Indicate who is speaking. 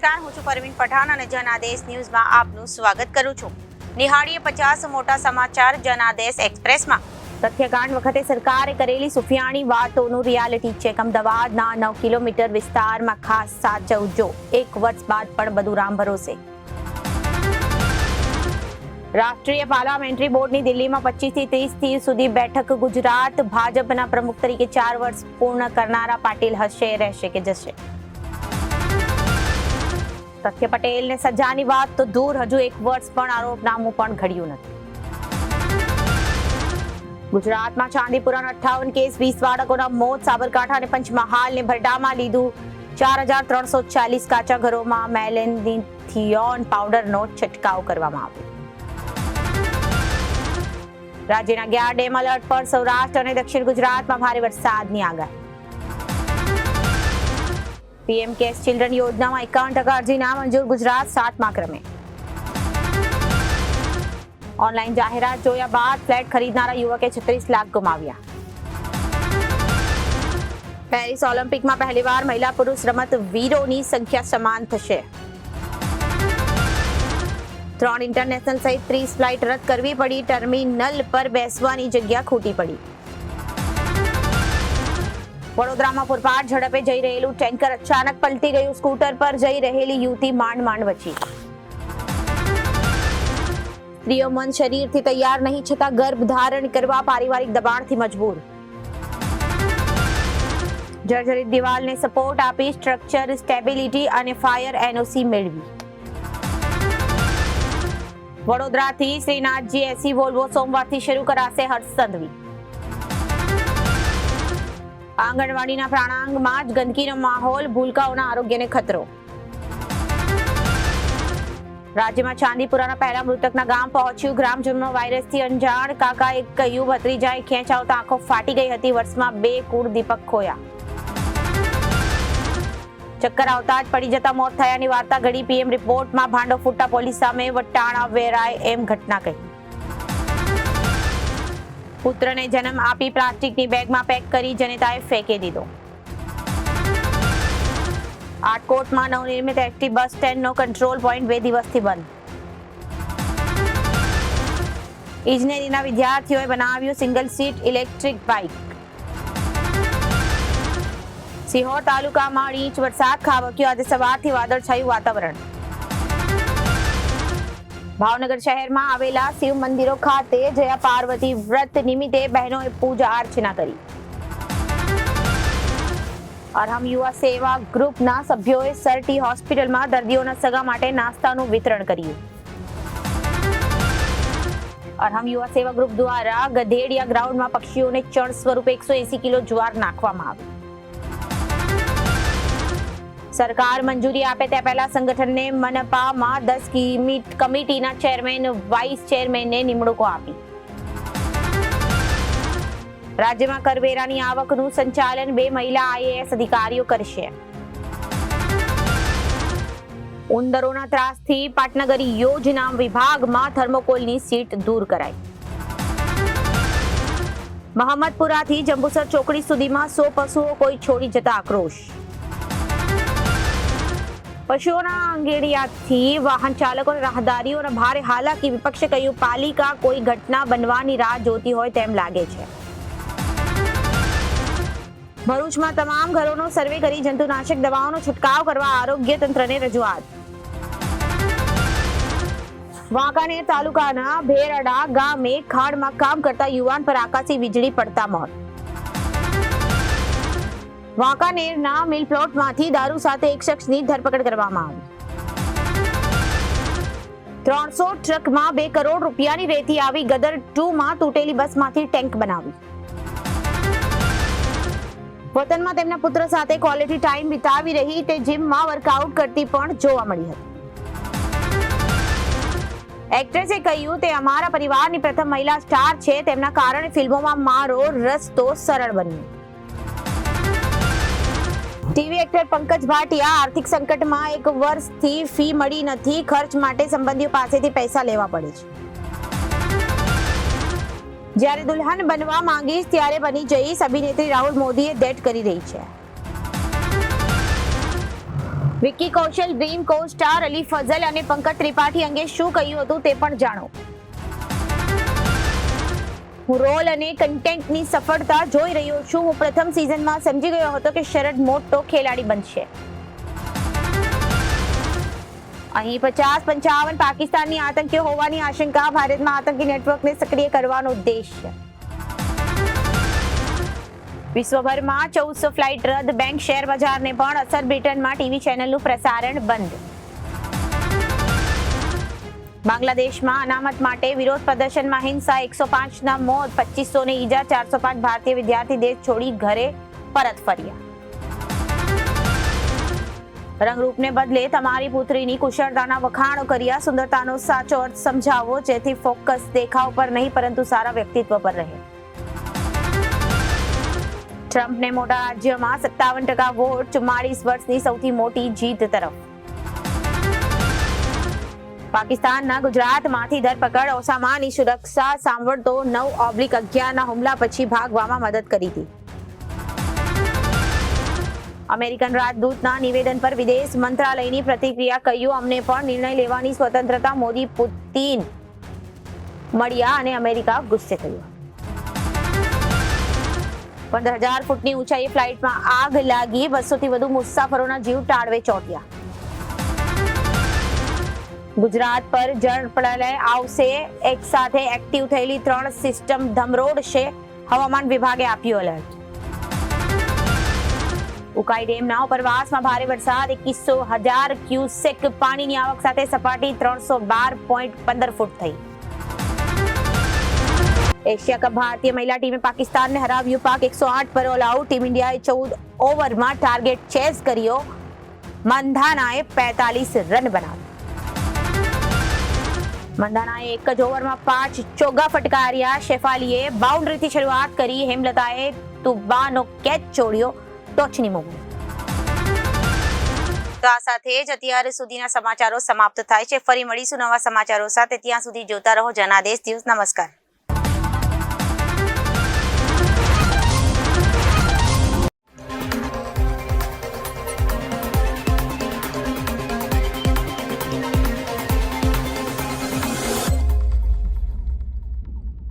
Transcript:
Speaker 1: નમસ્કાર, હું છું પરવીન પઠાણ અને જનાદેશ ન્યૂઝમાં આપનું સ્વાગત કરું છું. નિહાળીએ 50 મોટા સમાચાર જનાદેશ એક્સપ્રેસમાં. તથ્યકાંડ વખતે સરકારે કરેલી સુફિયાણી વાતોનું રિયાલિટી ચેક. અમદાવાદના 9 કિલોમીટર વિસ્તારમાં ખાસ સાચવજો. 1 વર્ષ બાદ પણ બધું રામ ભરોસે. રાષ્ટ્રીય પાર્લામેન્ટરી બોર્ડની દિલ્હીમાં 25 થી 30 સુધી બેઠક. ગુજરાત ભાજપના પ્રમુખ તરીકે 4 વર્ષ પૂર્ણ કરનારા પાટીલ હશે, રહેશે કે જશે? તથ્ય પટેલને સજાની વાત તો દૂર, હજુ 1 વર્ષ પણ આરોપનામું પણ ઘડ્યું નથી. ગુજરાતમાં ચાંદીપુરાના 58 કેસ, 20 બાળકોના મોત. સાબરકાંઠા અને પંચમહાલને ભરડામાં લીધું. 4340 કાચા ઘરોમાં મેલેન્થિયોન પાવડરનો છંટકાવ કરવામાં આવ્યો. રાજ્યના 11 ડેમ એલર્ટ પર. સૌરાષ્ટ્ર અને દક્ષિણ ગુજરાતમાં ભારે વરસાદની આગાહી. પીએમ કેર્સ ચિલ્ડ્રન યોજનામાં 51% અરજી નામંજૂર. ગુજરાત 7મા ક્રમે. ઓનલાઈન જાહેરાત જોયા બાદ ફ્લેટ ખરીદનારા યુવકે 36 લાખ ગુમાવ્યા. પેરિસ ઓલિમ્પિકમાં પહેલીવાર મહિલા પુરુષ રમતવીરોની સંખ્યા સમાન થશે. 3 ઇન્ટરનેશનલ સહિત 30 ફ્લાઇટ રદ કરવી પડી. ટર્મિનલ પર બેસવાની જગ્યા ખૂટી પડી. વડોદરામાં પૂરપાટ ઝડપે જઈ રહેલું ટેન્કર અચાનક પલટી ગયું. સ્કૂટર પર જઈ રહેલી યુવતી માંડ બચી. સ્ત્રીઓ મન શરીરથી તૈયાર નહીં છતાં ગર્ભ ધારણ કરવા પારિવારિક દબાણથી મજબૂર. જર્જરિત દિવાલને સપોર્ટ આપી સ્ટ્રક્ચર સ્ટેબિલિટી અને ફાયર એનઓસી મેળવી. વડોદરાથી શ્રીનાથજી એસી વોલ્વો સોમવારથી શરૂ કરાશે હર્ષસંઘવી. આંગણવાડીના પ્રાંગણમાં જ ગંદકીનો માહોલ, ભૂલકાઓના આરોગ્યને ખતરો. રાજ્યમાં ચાંદીપુરાના પહેલા મૃતકના ગામ પહોંચ્યું. ગ્રામજનોમાં વાયરસથી અંજાણ. કાકાએ કહ્યું ભત્રીજાએ ખેંચ આવતા આંખો ફાટી ગઈ હતી. વર્ષમાં 2 કુળ દીપક ખોયા. ચક્કર આવતા જ પડી જતા મોત થયાની વાર્તા ઘડી. પીએમ રિપોર્ટમાં ભાંડો ફૂટતા પોલીસ સામે વટાણા વેરાય એમ ઘટના કહી. પુત્રને જન્મ આપી પ્લાસ્ટિકની બેગમાં પેક કરી જનેતાએ ફેંકી દીધો. આટકોટમાં નવનિર્મિત એસટી બસ સ્ટેન્ડનો કંટ્રોલ પોઈન્ટ 2 દિવસથી બંધ. ઇજનેરીના વિદ્યાર્થીઓએ બનાવ્યું single seat electric bike. Sihor તાલુકામાં ઇંચ વરસાદ ખાબક્યો. આજે સવારથી વાદળછાયું વાતાવરણ. ભાવનગર શહેરમાં આવેલા શિવ મંદિરો ખાતે જયા પાર્વતી વ્રત નિમિત્તે બહેનોએ પૂજા અર્ચના કરી. અરહમ યુવા સેવા ગ્રુપના સભ્યોએ સરટી હોસ્પિટલમાં દર્દીઓના સગા માટે નાસ્તાનું વિતરણ કર્યું. અરહમ યુવા સેવા ગ્રુપ દ્વારા ગધેડિયા ગ્રાઉન્ડમાં પક્ષીઓને ચણ સ્વરૂપે 180 કિલો જુવાર નાખવામાં આવી. સરકાર મંજૂરી આપે તે પહેલા સંગઠનને મનપામાં 10 કમિટીના ચેરમેન, વાઇસ ચેરમેનને નિમણૂકો આપી. રાજ્યમાં કરવેરાની આવકનું સંચાલન 2 મહિલા આઈએએસ અધિકારીઓ કરશે. ઉંદરોના ત્રાસથી પાટનગરી યોજના વિભાગમાં થર્મોકોલની સીટ દૂર કરાઈ. મહમ્મદપુરાથી જંબુસર ચોકડી સુધીમાં 100 પશુઓ કોઈ છોડી જતા આક્રોશ. પશુઓના અંગેડિયાથી વાહન ચાલકો અને રાહદારીઓના ભારે હાલાકી. વિપક્ષે કહ્યું પાલિકા કોઈ ઘટના બનવાની રાહ જોતી હોય તેમ લાગે છે. ભરૂચમાં તમામ ઘરોનો સર્વે કરી જંતુનાશક દવાઓનો છંટકાવ કરવા આરોગ્ય તંત્રને રજૂઆત. વાંકાનેર તાલુકાના ભેરડા ગામે ખાડમાં કામ કરતા યુવાન પર આકાશી વીજળી પડતા મોત. વાંકાનેરના મિલ પ્લોટમાંથી દારૂ સાથે એક શખ્સની ધરપકડ કરવામાં આવી. 300 ટ્રકમાં 2 કરોડ રૂપિયાની રેતી આવી. ગદર 2માં તૂટેલી બસમાંથી ટેન્ક બનાવી. વતનમાં તેમના પુત્ર સાથે ક્વોલિટી ટાઈમ વિતાવી રહી તે જીમમાં વર્કઆઉટ કરતી પણ જોવા મળી હતી. એક્ટ્રેસે કહ્યું તે અમારા પરિવારની પ્રથમ મહિલા સ્ટાર છે. તેમના કારણે ફિલ્મોમાં મારો રસ્તો સરળ બન્યો. ટીવી એક્ટર પંકજ ભાટિયા આર્થિક સંકટમાં. 1 વર્ષથી ફી મળી નથી. ખર્ચ માટે સંબંધીઓ પાસેથી પૈસા લેવા પડે છે. જ્યારે દુલ્હન બનવા માંગીશ ત્યારે બની જઈશ. અભિનેત્રી રાહુલ મોદીએ ડેટ કરી રહી છે. વિકી કૌશલ ડ્રીમ કો સ્ટાર અલી ફઝલ અને પંકજ ત્રિપાઠી અંગે શું કહ્યું હતું તે પણ જાણો. હું રોલ અને કન્ટેન્ટની સફળતા જોઈ રહ્યો છું. હું પ્રથમ સિઝનમાં સમજી ગયો હતો કે શરદ મોટો ખેલાડી બનશે. અહીં 50-55 પાકિસ્તાનની આતંકીઓ હોવાની આશંકા. ભારતમાં આતંકી નેટવર્કને સક્રિય કરવાનો ઉદ્દેશ્ય. વિશ્વભરમાં 1400 ફ્લાઇટ રદ. બેંક શેર બજારને પણ અસર. બ્રિટનમાં ટીવી ચેનલનું પ્રસારણ બંધ. બાંગ્લાદેશમાં અનામત માટે વિરોધ પ્રદર્શનમાં હિંસા. 105ના મોત, 2500ને ઈજા. 405 ભારતીય વિદ્યાર્થી દેશ છોડી ઘરે પરત ફર્યા. રંગરૂપને બદલે તમારી પુત્રીની કુશળતાના વખાણો કર્યા. સુંદરતાનો સાચો અર્થ સમજાવો, જેથી ફોકસ દેખાવ પર નહીં પરંતુ સારા વ્યક્તિત્વ પર રહે. ટ્રમ્પને મોટા રાજ્યમાં 57% વોટ. 44 વર્ષની સૌથી મોટી જીત તરફ. પાકિસ્તાનના ગુજરાતમાંથી ધરપકડ. ઓસામાની સુરક્ષા સાંભળતો 9/11ના હુમલા પછી ભાગવામાં મદદ કરી હતી. અમેરિકન રાજદૂતના નિવેદન પર વિદેશ મંત્રાલયની પ્રતિક્રિયા. કહ્યું, અમને પણ નિર્ણય લેવાની સ્વતંત્રતા. મોદી પુતિન મળ્યા અને અમેરિકા ગુસ્સે થયું. 15,000 ફૂટની ઊંચાઈએ ફ્લાઇટમાં આગ લાગી. 200થી વધુ મુસાફરોના જીવ ટાળવે ચોંટ્યા. ગુજરાત પર જળ પ્રલય આવશે. એક સાથે એક્ટિવ થયેલી 3 સિસ્ટમ ધમરોડશે. હવામાન વિભાગે આપ્યું એલર્ટ. ઉકાઈ ડેમના ઉપરવાસમાં ભારે વરસાદ. 21,000 ક્યુસેક પાણીની આવક સાથે સપાટી 312.15 ફૂટ થઈ. એશિયા કપ ભારતીય મહિલા ટીમે પાકિસ્તાનને હરાવ્યું. પાક 108 પર ઓલ આઉટ. ટીમ ઇન્ડિયાએ 14 ઓવરમાં ટાર્ગેટ ચેઝ કર્યો. મંધાનાએ 45 રન બનાવ્યા. મંધાનાએ એક જ ઓવરમાં 5 ચોગ્ગા ફટકાર્યા. શેફાલીએ બાઉન્ડ્રીથી શરૂઆત કરી. હેમલતાએ તુબ્બાનો કેચ છોડ્યો. ટોચની મૂવી. તો આ સાથે જ અત્યાર સુધીના સમાચારો સમાપ્ત થાય છે. ફરી મળીશું નવા સમાચારો સાથે. ત્યાં સુધી જોતા રહો જનાદેશ ન્યૂઝ. નમસ્કાર.